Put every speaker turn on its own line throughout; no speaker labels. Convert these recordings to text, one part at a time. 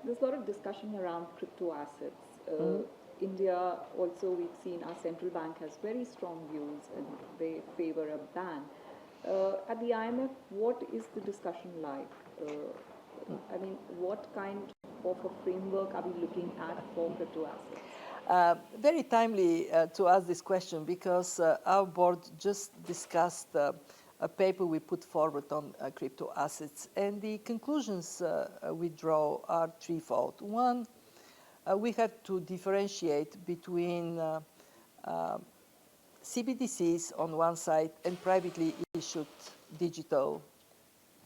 there's a lot of discussion around crypto assets. India also, we've seen our central bank has very strong views and they favor a ban. At the IMF, what is the discussion like? I mean, what kind of a framework are we looking at for crypto assets?
Very timely to ask this question because our board just discussed a paper we put forward on crypto assets, and the conclusions we draw are threefold. One, we have to differentiate between CBDCs on one side and privately issued digital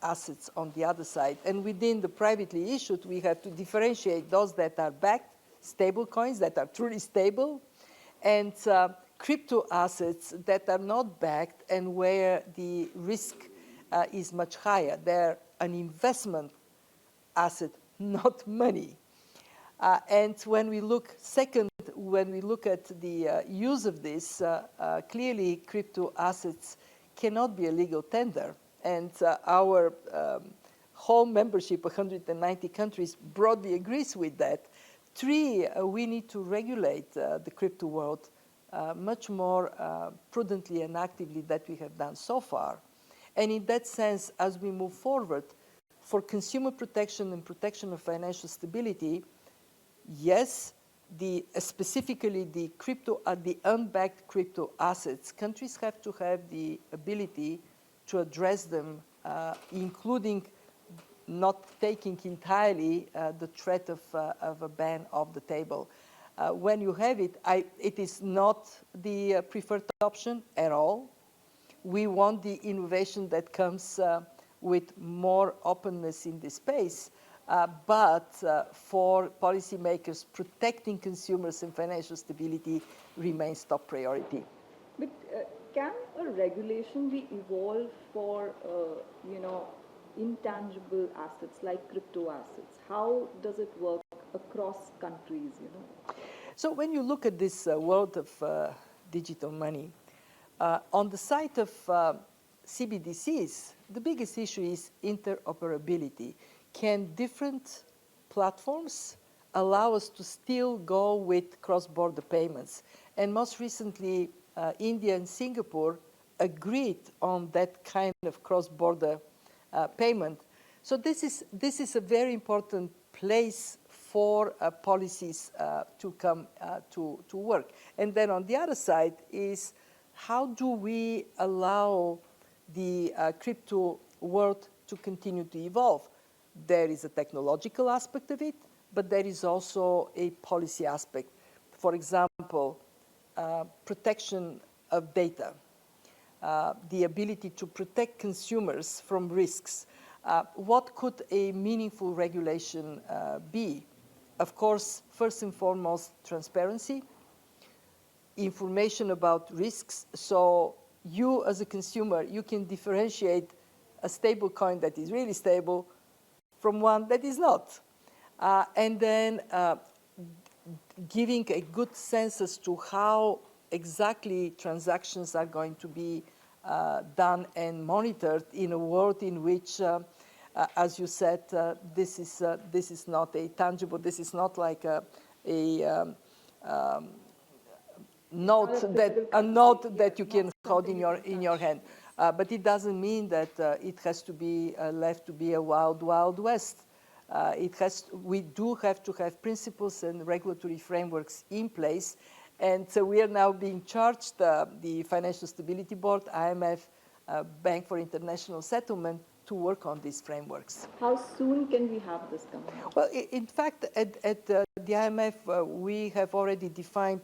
assets on the other side. And within the privately issued, we have to differentiate those that are backed, stable coins that are truly stable, and crypto assets that are not backed and where the risk is much higher. They're an investment asset, not money. And when we look, second, when we look at the use of this, clearly crypto assets cannot be a legal tender. And our whole membership, 190 countries, broadly agrees with that. Three, we need to regulate the crypto world much more prudently and actively than we have done so far. And in that sense, as we move forward, for consumer protection and protection of financial stability, yes, specifically the unbacked crypto assets, countries have to have the ability to address them, including not taking entirely the threat of a ban off the table. When you have it, it is not the preferred option at all. We want the innovation that comes with more openness in this space. But for policymakers, protecting consumers and financial stability remains top priority.
But can a regulation be evolved for, intangible assets like crypto assets? How does it work across countries,
So when you look at this world of digital money, on the side of CBDCs, the biggest issue is interoperability. Can different platforms allow us to still go with cross-border payments? And most recently, India and Singapore agreed on that kind of cross-border payment. So this is a very important place for policies to come to work. And then on the other side is how do we allow the crypto world to continue to evolve? There is a technological aspect of it, but there is also a policy aspect. For example, protection of data, the ability to protect consumers from risks. What could a meaningful regulation be? Of course, first and foremost, transparency, information about risks. So you as a consumer, you can differentiate a stable coin that is really stable from one that is not. And then giving a good sense as to how exactly transactions are going to be done and monitored in a world in which, as you said, this is not a tangible, this is not like a note that you can hold in your hand. But it doesn't mean that it has to be left to be a wild, wild west. We do have to have principles and regulatory frameworks in place. And so we are now being charged, the Financial Stability Board, IMF, Bank for International Settlement, to work on these frameworks.
How soon can we have this coming up?
Well, in fact, at the IMF, we have already defined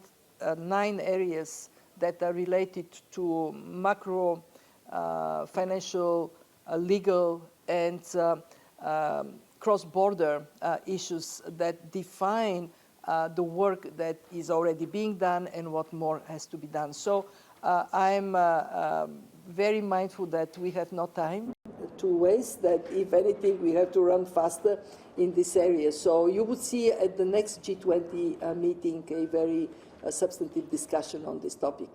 9 areas that are related to macro, financial, legal, and cross-border issues that define the work that is already being done and what more has to be done. So I'm very mindful that we have no time to waste, that if anything, we have to run faster in this area. So you would see at the next G20 meeting a very substantive discussion on this topic.